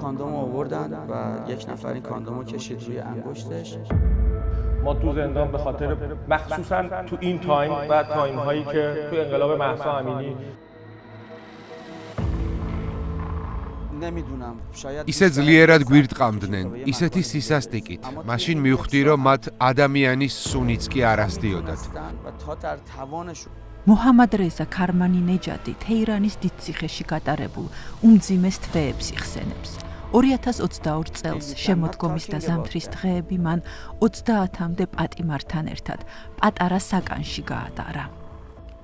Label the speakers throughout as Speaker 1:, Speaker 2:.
Speaker 1: کاندوم آوردن و یک نفر این کاندومو کشید روی انگشتش.
Speaker 2: ما تو زندان به خاطر مخصوصا تو این تایم و تایم هایی که تو انقلاب مهسا امینی
Speaker 3: ისე ძლიერად გვირტყამდნენ, ისეთი სისასტიკით. მაშინ მივხვდი, რომ მათ ადამიანის სუნიც კი არ ასდიოდათ.
Speaker 4: მოჰამად რეზა ქარმანი ნეჯადი თეირანის დიდციხეში გატარებულ უმძიმეს თვეებს იხსენებს. 2022 წელს შემოდგომის და ზამთრის დღეები მან 30-მდე პატიმართან ერთად პატარა საკანში გაატარა.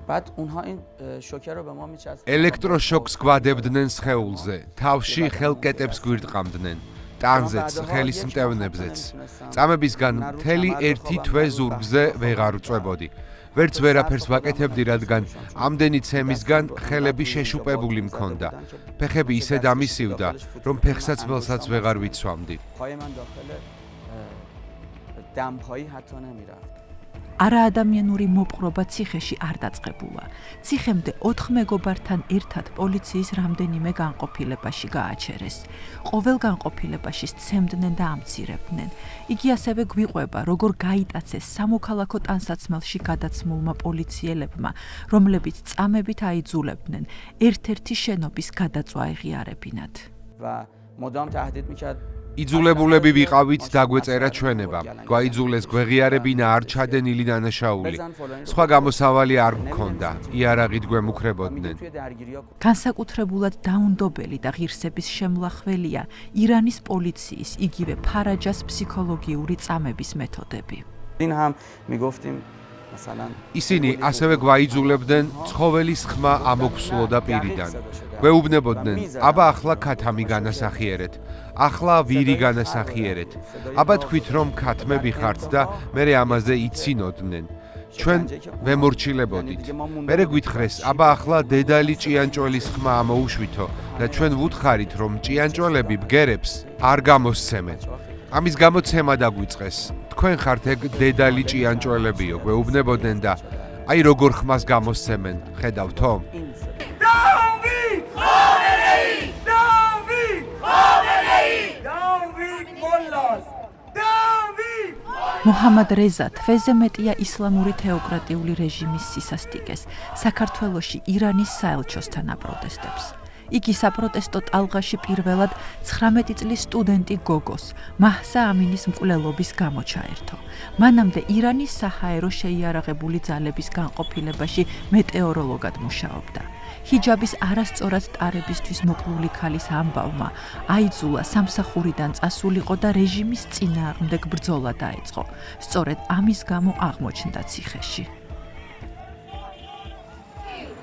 Speaker 1: بعد اونها این شوکر رو به ما میچسبن.
Speaker 3: ელექტროშოკს გვადებდნენ სხეულზე, თავში ხელკეტებს გვირტყამდნენ, ტანზეც, ხელის მტევნებზეც. წამებისგან მთელი ერთი თვე ზურგზე ვეღარ ვწვებოდი. ვერც ვერაფერს ვაკეთებდი, რადგან ამდენი ცემისგან ხელები შეშუპებული მქონდა. ფეხები ისე დამისივდა, რომ ფეხსაც ველსაც ვეღარ ვიცვამდი.
Speaker 1: پای من داخل دمپایی حتی نمیرفت.
Speaker 4: არაადამიანური მოპყრობა ციხეში არ დაწყებულა. ციხემდე 4 მეგობართან ერთად პოლიციის რამდენიმე განყოფილებაში გააჩერეს. ყოველ განყოფილებაში სცემდნენ და ამცირებდნენ. იგი ასევე გვიყვება, როგორ გაიტაცეს სამოქალაქო ტანსაცმელში გადაცმულმა პოლიციელებმა, რომლებიც წამებით აიძულებდნენ ერთ-ერთი შენობის გადაწვა ეღიარებინათ.
Speaker 1: و مدام تهدید میکرد.
Speaker 3: იძულებულები ვიყავით დაგვეწერა ჩვენება. გვაიძულეს გვეღიარებინა არ ჩადენილი დანაშაული. სხვა გამოსავალი არ გქონდა. იარაღით გვემუქრებოდნენ.
Speaker 4: განსაკუთრებულად დაუნდობელი და ღირსების შემლახველია ირანის პოლიციის იგივე ფარაჯას ფსიქოლოგიური წამების მეთოდები.
Speaker 1: این هم میگفتیم مثلا
Speaker 3: ისინი ასევე გვაიძულებდნენ ცხოველის ხმა ამოგვსვლოდა პირიდან. გვეუბნებოდნენ, აბა ახლა ქათამი განასახიერეთ, ახლა ვირი განასახიერეთ. აბა თქვით რომ ქათმები ხართ და მერე ამაზე იცინოდნენ. ჩვენ ვემორჩილებოდით. მერე გვითხრეს, აბა ახლა დედალი ჭიანჭველის ხმა ამოუშვითო და ჩვენ ვუთხარით რომ ჭიანჭველები ბგერებს არ გამოსცემენ. ამის გამოცემა დაგვიწყეს. თქვენ ხართ ეგ დედალი ჭიანჭველებიო, გვეუბნებოდნენ და აი როგორ ხმას გამოსცემენ, ხედავთო?
Speaker 4: მოჰამად რეზა თვეზე მეტია ისლამური თეოკრატიული რეჟიმის სისასტიკეს საქართველოში ირანის საელჩოსთან აპროტესტებს. იგი საპროტესტო ტალღაში პირველად 19 წლის სტუდენტი გოგოს მაჰსა ამინის მკვლელობის გამო ჩაერთო. მანამდე ირანის საჰაერო შეიარაღებული ძალების განყოფილებაში მეტეოროლოგად მუშაობდა. ჰიჯაბის არასწორად ტარებისთვის მოკლული ქალის ამბავმა აიძულა სამსახურიდან წასულიყო და რეჟიმის წინააღმდეგ ბრძოლა დაეწყო. სწორედ ამის გამო აღმოჩნდა ციხეში.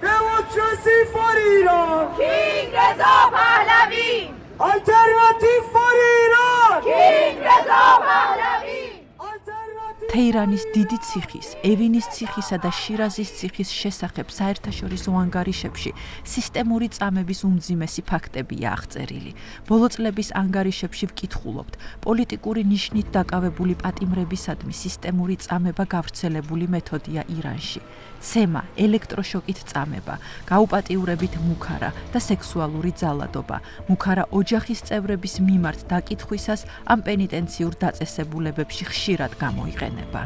Speaker 5: Democracy for Iran!
Speaker 6: King Reza Pahlavi!
Speaker 5: Alternative for Iran!
Speaker 6: King Reza Pahlavi!
Speaker 4: თეირანის დიდი ციხის, ევინის ციხისა და შირაზის ციხის შესახებ საერთაშორისო ანგარიშებში სისტემური წამების უმძიმესი ფაქტებია აღწერილი. ბოლო წლების ანგარიშებში ვკითხულობთ, პოლიტიკური ნიშნით დაკავებული პატიმრებისადმი სისტემური წამება გავრცელებული მეთოდია ირანში. ცემა, ელექტროშოკით წამება, გაუპატიურებით მუქარა და სექსუალური ძალადობა, მუქარა ოჯახის წევრების მიმართ დაკითხვისას ამ პენიტენციურ დაწესებულებებში ხშირად გამოიყენება.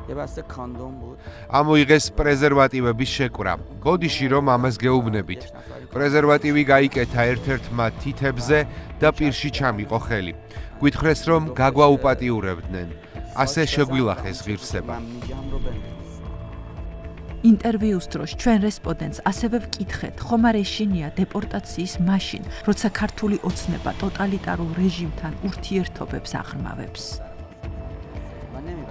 Speaker 1: یه بسته کاندوم بود.
Speaker 3: ამოიღეს პრეზერვატივების შეკვრა. ბოდიში რომ ამას გეუბნებით. პრეზერვატივი გაიკეთა ერთ-ერთმა თითებზე და პირში ჩამიყო ხელი. გვითხრეს რომ გაგვაუპატიურებდნენ. ასე შეგვილახეს ღირსება.
Speaker 4: ინტერვიუს დროს ჩვენ რესპონდენტს ასევე ვკითხეთ, ხომ არ ეშინია დეპორტაციის მაშინ, როცა ქართული ოცნება ტოტალიტარულ რეჟიმთან ურთიერთობებს აღრმავებს.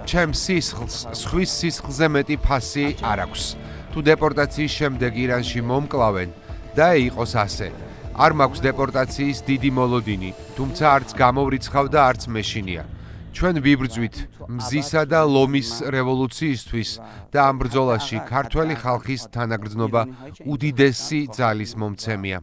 Speaker 3: ჩემს სისხლს სხვის სისხლზე მეტი ფასი არ აქვს. თუ დეპორტაციის შემდეგ ირანში მომკლავენ და იყოს ასე. არ მაქვს დეპორტაციის დიდი მოლოდინი, თუმცა არც გამოვრიცხავ და არც მეშინია. ჩვენ ვიბრძვით მზისა და ლომის რევოლუციისთვის და ამ ბრძოლაში ქართველი ხალხის თანაგრძნობა უდიდესი ძალის მომცემია.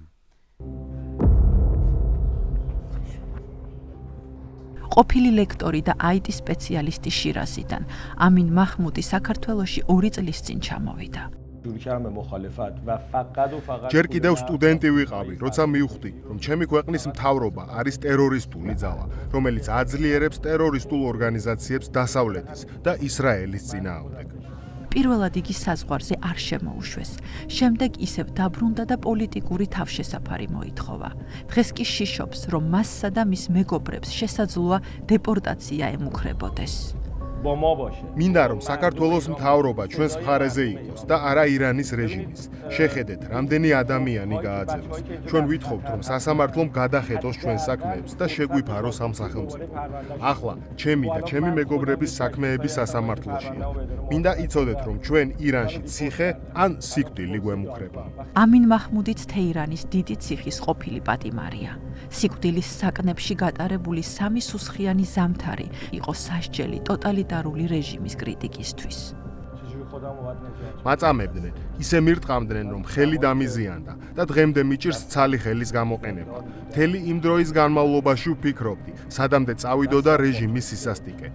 Speaker 4: ყოფილი ლექტორი და IT სპეციალისტი შირაზიდან ამინ მაჰმუდი საქართველოში 2 წლის წინ ჩამოვიდა.
Speaker 2: شروع کردم به مخالفت و فقط و فقط
Speaker 7: ჯერ კიდევ სტუდენტი ვიყავი, როცა მივხვდი, რომ ჩემი ქვეყნის მთავრობა არის ტერორისტული ძალა, რომელიც აძლიერებს ტერორისტულ ორგანიზაციებს დასავლეთის და ისრაელის წინააღმდეგ.
Speaker 4: პირველად იგი საზღვარზე არ შემოუშვეს. შემდეგ ისევ დაბრუნდა და პოლიტიკური თავშესაფარი მოითხოვა. დღეს კი შიშობს, რომ მასსა და მის მეგობრებს შესაძლოა დეპორტაცია ემუქრებოდეს.
Speaker 2: با ما باشه.
Speaker 7: მინდა რომ საქართველოს მთავრობა ჩვენს მხარეზე იყოს და არა ირანის რეჟიმის. შეხედეთ, რამდენი ადამიანი გააძევეს. ჩვენ ვითხოვთ, რომ სასამართლომ გადახედოს ჩვენ საქმეებს და შეგვიფაროს ამ სახელმწიფო. ახლა ჩემი და ჩემი მეგობრების საქმეები სასამართლოშია. მინდა იცოდეთ, რომ ჩვენ ირანში ციხე ან სიკვდილი გვემუქრება.
Speaker 4: ამინ მაჰმუდიც თეირანის დიდი ციხის ყოფილი პატიმარია. სიკვდილის საკნებში გატარებული 3 სუსხიანი ზამთარი იყო სასჯელი ტოტალიტარული რეჟიმის კრიტიკისთვის.
Speaker 7: მაწამებდნენ, ისე მირტყამდნენ, რომ ხელი დამიზიანდა და დღემდე მიჭირს ცალი ხელის გამოყენება. მთელი იმ დროის განმავლობაში ვფიქრობდი, სადამდე წავიდოდა რეჟიმის სისასტიკე.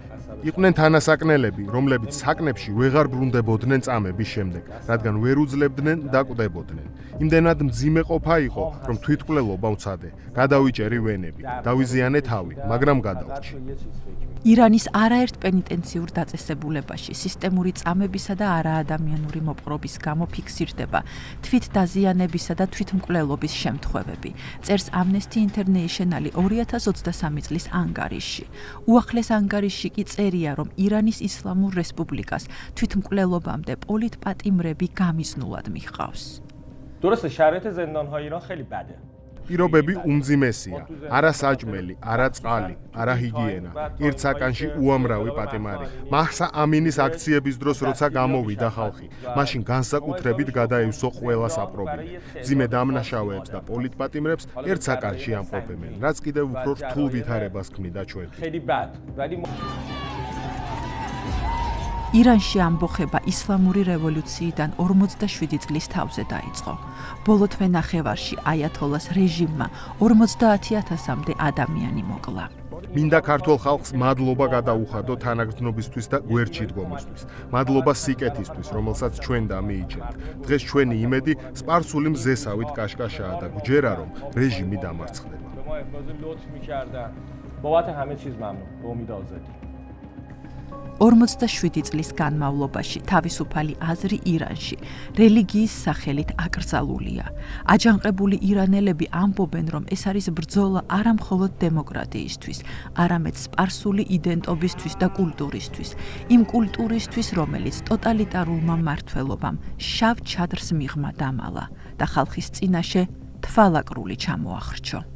Speaker 7: იყვნენ თანასაკნელები, რომლებიც საკნებში ვეღარ ბრუნდებოდნენ წამების შემდეგ, რადგან ვერ უძლებდნენ და კვდებოდნენ. იმდენად მძიმე ყოფა იყო, რომ თვითმკვლელობა უცადე. გადავიჭერი ვენები, დავიზიანე თავი, მაგრამ გადავრჩი.
Speaker 4: ირანის არაერთ პენიტენციურ დაწესებულებაში სისტემური წამებისა და არაადამიანური მოპყრობის გამო ფიქსირდება თვითდაზიანებისა და თვითმკვლელობის შემთხვევები. წერს Amnesty International 2023 წლის ანგარიშში. უახლეს ანგარიშში კი წერია, რომ ირანის ისლამურ რესპუბლიკას თვითმკვლელობამდე პოლიტპატიმრები გამიზნულად მიჰყავს.
Speaker 2: درسته شرایط زندان‌های ایران خیلی بده.
Speaker 7: პირობები უმძიმესია, არა საჭმელი, არა წყალი, არა ჰიგიენა. ერთ საკანში უამრავი პატიმარი. მაჰსა ამინის აქციების დროს როცა გამოვიდა ხალხი, მაშინ განსაკუთრებით გადაივსო ყველა საპრობილე. ძიმე დამნაშავეებს და პოლიტპატიმრებს ერთ საკანში ამყოფებენ, რაც კიდევ უფრო რთულ ვითარებას ქმნიდა ჩვენ.
Speaker 2: خیلی بد ولی
Speaker 4: ირანში ამბოხება ისლამური რევოლუციიდან 47 წლის თავზე დაიწყო. ბოლო თვენახევარში აიათოლას რეჟიმმა 50,000-მდე ადამიანი მოკლა.
Speaker 7: მინდა ქართულ ხალხს მადლობა გადაუხადო თანაგრძნობისთვის და გვერდში დგომისთვის. მადლობა სიკეთისთვის, რომელსაც ჩვენ დამიიჩენთ. დღეს ჩვენი იმედი სპარსული მზესავით კაშკაშაა და გვჯერა, რომ რეჟიმი დამარცხდება.
Speaker 2: به ما ابراز لطف می‌کردن. بابت همه چیز ممنون. به امید آزادی.
Speaker 4: 47 წლის განმავლობაში თავისუფალი აზრი ირანში რელიგიის სახელით აკრძალულია. აჯანყებული ირანელები ამბობენ, რომ ეს არის ბრძოლა არა მხოლოდ დემოკრატიისთვის, არამედ სპარსული იდენტობისთვის და კულტურისთვის, იმ კულტურისთვის, რომელიც ტოტალიტარულმა მმართველობამ შავ ჩადრს მიღმა დამალა და ხალხის წინაშე თვალაკრული ჩამოახრჩო.